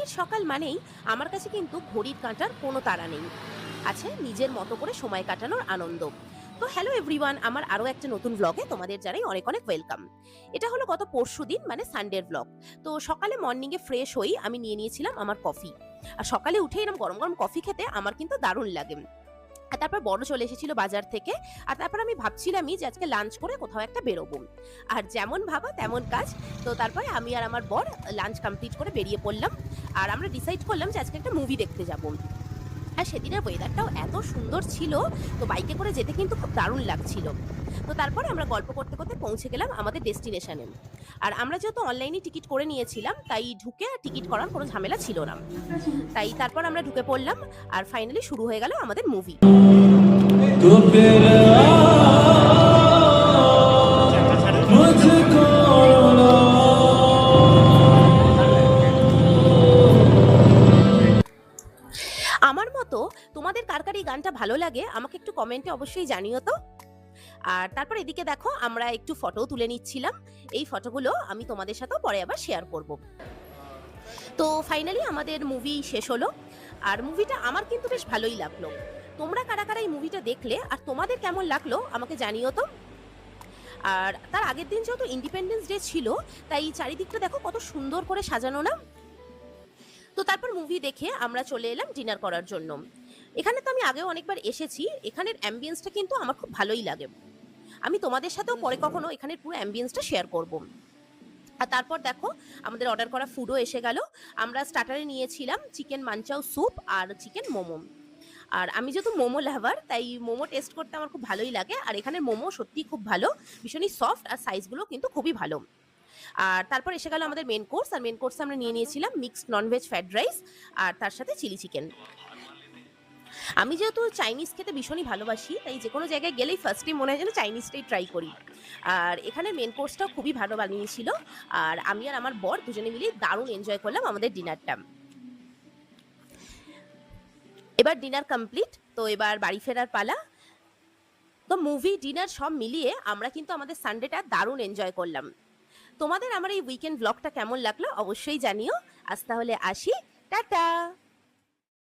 শীতের সকাল মানেই আমার কাছে কিন্তু ঘড়ির কাঁটার কোনো তাড়া নেই, আছে নিজের মতো করে সময় কাটানোর আনন্দ। তো হ্যালো এভরিওয়ান, আমার আরো একটা নতুন ব্লগে তোমাদের জানাই অনেক অনেক ওয়েলকাম। এটা হলো গত পরশুদিন মানে সানডের ব্লগ। তো সকালে মর্নিং এ ফ্রেশ হই, আমি নিয়ে নিয়েছিলাম আমার কফি। আর সকালে উঠে এরকম গরম গরম কফি খেতে আমার কিন্তু দারুণ লাগে। আর তারপর বড় চলে এসেছিল বাজার থেকে। আর তারপর আমি ভাবছিলামই যে আজকে লাঞ্চ করে কোথাও একটা বেরোবো। আর যেমন ভাবা তেমন কাজ। তো তারপরে আমি আর আমার বর লাঞ্চ কমপ্লিট করে বেরিয়ে পড়লাম। আর আমরা ডিসাইড করলাম যে আজকে একটা মুভি দেখতে যাবো। আর সেদিনের ওয়েদারটাও এত সুন্দর ছিল, তো বাইকে করে যেতে কিন্তু খুব দারুণ লাগছিল। তো তারপরে আমরা গল্প করতে করতে পৌঁছে গেলাম আমাদের ডেস্টিনেশনে। আর আমরা যেহেতু অনলাইনে টিকিট করে নিয়েছিলাম, তাই ঢুকে টিকিট করার কোনো ঝামেলা ছিল না। তাই তারপর আমরা ঢুকে পড়লাম। আর ফাইনালি শুরু হয়ে গেল আমাদের মুভি। আমার মতো তোমাদের কার কার এই গানটা ভালো লাগে আমাকে একটু কমেন্টে অবশ্যই জানিও তো। আর তারপর এদিকে দেখো আমরা একটু ফটো তুলে নিচ্ছিলাম। এই ফটোগুলো আমি তোমাদের সাথেও পরে আবার শেয়ার করব। তো ফাইনালি আমাদের মুভি শেষ হলো। আর মুভিটা আমার কিন্তু বেশ ভালোই লাগলো। তোমরা কারা কারা এই মুভিটা দেখলে আর তোমাদের কেমন লাগলো আমাকে জানিও তো। আর তার আগের দিন যেহেতু ইন্ডিপেন্ডেন্স ডে ছিল, তাই চারিদিকটা দেখো কত সুন্দর করে সাজানো না। তো তারপর মুভি দেখে আমরা চলে এলাম ডিনার করার জন্য। এখানে তো আমি আগেও অনেকবার এসেছি, এখানের অ্যাম্বিয়েন্সটা কিন্তু আমার খুব ভালোই লাগে। আমি তোমাদের সাথেও পরে কখনো এখানের পুরো অ্যাম্বিয়েন্সটা শেয়ার করব। আর তারপর দেখো আমাদের অর্ডার করা ফুডও এসে গেল। আমরা স্টার্টারে নিয়েছিলাম চিকেন মানচাও স্যুপ আর চিকেন মোমো। আর আমি যেহেতু মোমো লাভার, তাই মোমো টেস্ট করতে আমার খুব ভালোই লাগে। আর এখানের মোমো সত্যিই খুব ভালো, ভীষণই সফট, আর সাইজগুলো কিন্তু খুবই ভালো। আর তারপর এসে গেল আমাদের মেন কোর্স। আর মেন কোর্সে আমরা নিয়ে নিয়েছিলাম মিক্সড ননভেজ ফ্রাইড রাইস আর তার সাথে চিলি চিকেন। আমি যেহেতু চাইনিজ খেতে ভীষণই ভালোবাসি, তাই যে কোনো জায়গায় গেলেই ফার্স্টে মনে হয় যেন চাইনিজটাই ট্রাই করি। আর এখানে মেন কোর্সটাও খুবই ভালো বানিয়েছিল। আর আমি আর আমার বর দুজনে মিলে দারুণ এনজয় করলাম আমাদের ডিনারটা। এবার ডিনার কমপ্লিট, তো এবার বাড়ি ফেরার পালা। তো মুভি ডিনার সব মিলিয়ে আমরা কিন্তু আমাদের সানডেটা দারুণ এনজয় করলাম। তোমাদের আমার এই উইকেন্ড ব্লগটা কেমন লাগলো অবশ্যই জানিও। আজ তাহলে আসি, টাটা।